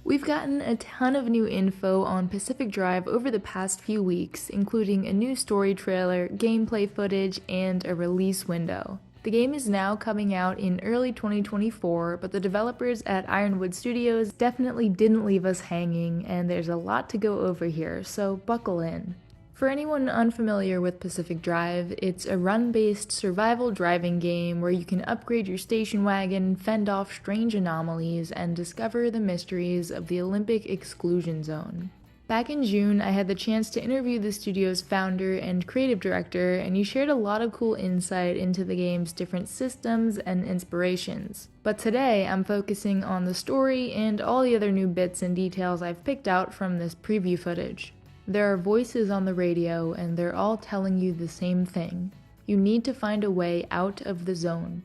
We've gotten a ton of new info on Pacific Drive over the past few weeks, including a new story trailer, gameplay footage, and a release window. The game is now coming out in early 2024, but the developers at Ironwood Studios definitely didn't leave us hanging, and there's a lot to go over here, so buckle in. For anyone unfamiliar with Pacific Drive, it's a run-based survival driving game where you can upgrade your station wagon, fend off strange anomalies, and discover the mysteries of the Olympic exclusion zone. Back in June, I had the chance to interview the studio's founder and creative director, and he shared a lot of cool insight into the game's different systems and inspirations. But today, I'm focusing on the story and all the other new bits and details I've picked out from this preview footage. There are voices on the radio, and they're all telling you the same thing. You need to find a way out of the zone.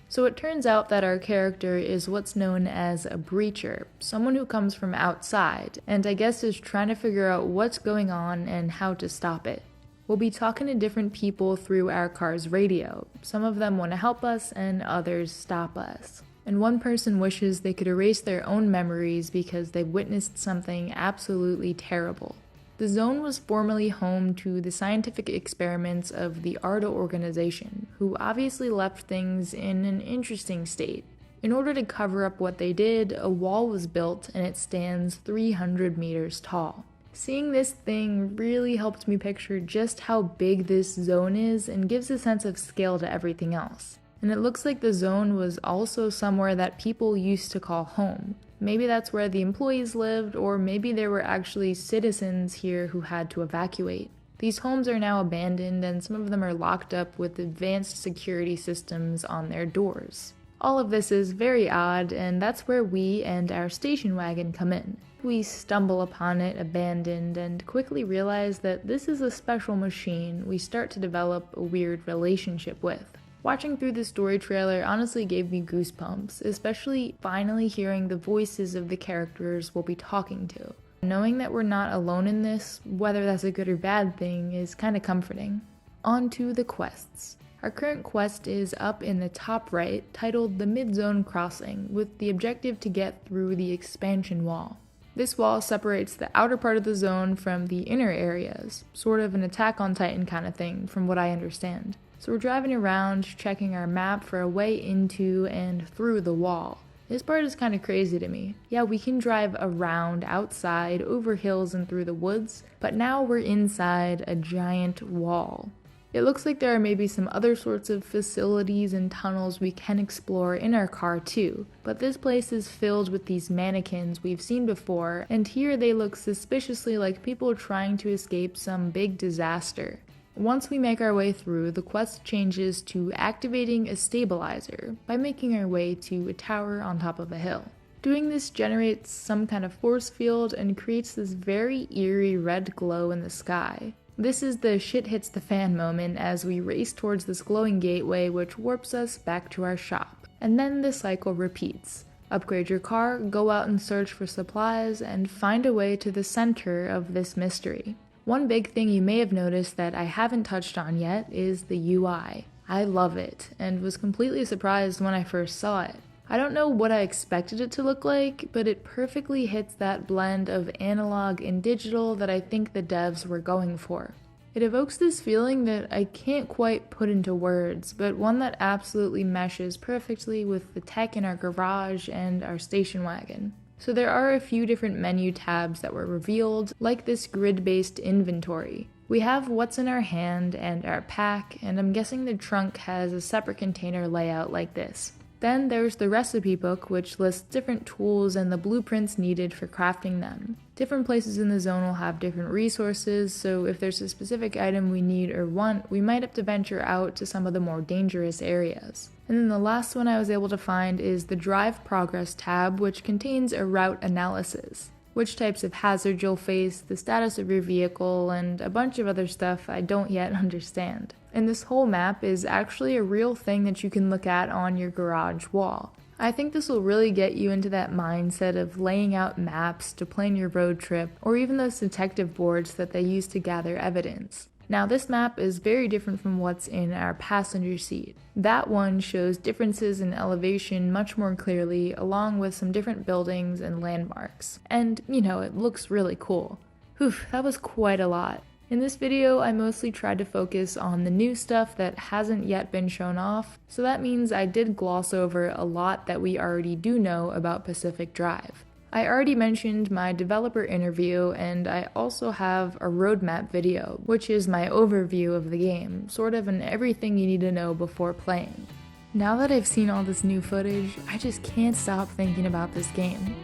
So it turns out that our character is what's known as a breacher, someone who comes from outside, and I guess is trying to figure out what's going on and how to stop it. We'll be talking to different people through our car's radio. Some of them want to help us, and others stop us. And one person wishes they could erase their own memories because they witnessed something absolutely terrible. The zone was formerly home to the scientific experiments of the ARDA organization, who obviously left things in an interesting state. In order to cover up what they did, a wall was built and it stands 300 meters tall. Seeing this thing really helped me picture just how big this zone is and gives a sense of scale to everything else. And it looks like the zone was also somewhere that people used to call home. Maybe that's where the employees lived, or maybe there were actually citizens here who had to evacuate. These homes are now abandoned, and some of them are locked up with advanced security systems on their doors. All of this is very odd, and that's where we and our station wagon come in. We stumble upon it abandoned and quickly realize that this is a special machine we start to develop a weird relationship with. Watching through the story trailer honestly gave me goosebumps, especially finally hearing the voices of the characters we'll be talking to. Knowing that we're not alone in this, whether that's a good or bad thing, is kinda comforting. On to the quests. Our current quest is up in the top right, titled the Mid-Zone Crossing, with the objective to get through the expansion wall. This wall separates the outer part of the zone from the inner areas, sort of an Attack on Titan kind of thing, from what I understand. So we're driving around, checking our map for a way into and through the wall. This part is kind of crazy to me. Yeah, we can drive around, outside, over hills and through the woods, but now we're inside a giant wall. It looks like there are maybe some other sorts of facilities and tunnels we can explore in our car too, but this place is filled with these mannequins we've seen before, and here they look suspiciously like people trying to escape some big disaster. Once we make our way through, the quest changes to activating a stabilizer by making our way to a tower on top of a hill. Doing this generates some kind of force field and creates this very eerie red glow in the sky. This is the shit hits the fan moment as we race towards this glowing gateway which warps us back to our shop. And then the cycle repeats. Upgrade your car, go out and search for supplies, and find a way to the center of this mystery. One big thing you may have noticed that I haven't touched on yet is the UI. I love it, and was completely surprised when I first saw it. I don't know what I expected it to look like, but it perfectly hits that blend of analog and digital that I think the devs were going for. It evokes this feeling that I can't quite put into words, but one that absolutely meshes perfectly with the tech in our garage and our station wagon. So there are a few different menu tabs that were revealed, like this grid-based inventory. We have what's in our hand and our pack, and I'm guessing the trunk has a separate container layout like this. Then there's the recipe book, which lists different tools and the blueprints needed for crafting them. Different places in the zone will have different resources, so if there's a specific item we need or want, we might have to venture out to some of the more dangerous areas. And then the last one I was able to find is the Drive Progress tab, which contains a route analysis. Which types of hazards you'll face, the status of your vehicle, and a bunch of other stuff I don't yet understand. And this whole map is actually a real thing that you can look at on your garage wall. I think this will really get you into that mindset of laying out maps to plan your road trip, or even those detective boards that they use to gather evidence. Now this map is very different from what's in our passenger seat. That one shows differences in elevation much more clearly, along with some different buildings and landmarks. And, it looks really cool. Whew, that was quite a lot. In this video, I mostly tried to focus on the new stuff that hasn't yet been shown off, so that means I did gloss over a lot that we already do know about Pacific Drive. I already mentioned my developer interview, and I also have a roadmap video, which is my overview of the game, sort of an everything you need to know before playing. Now that I've seen all this new footage, I just can't stop thinking about this game.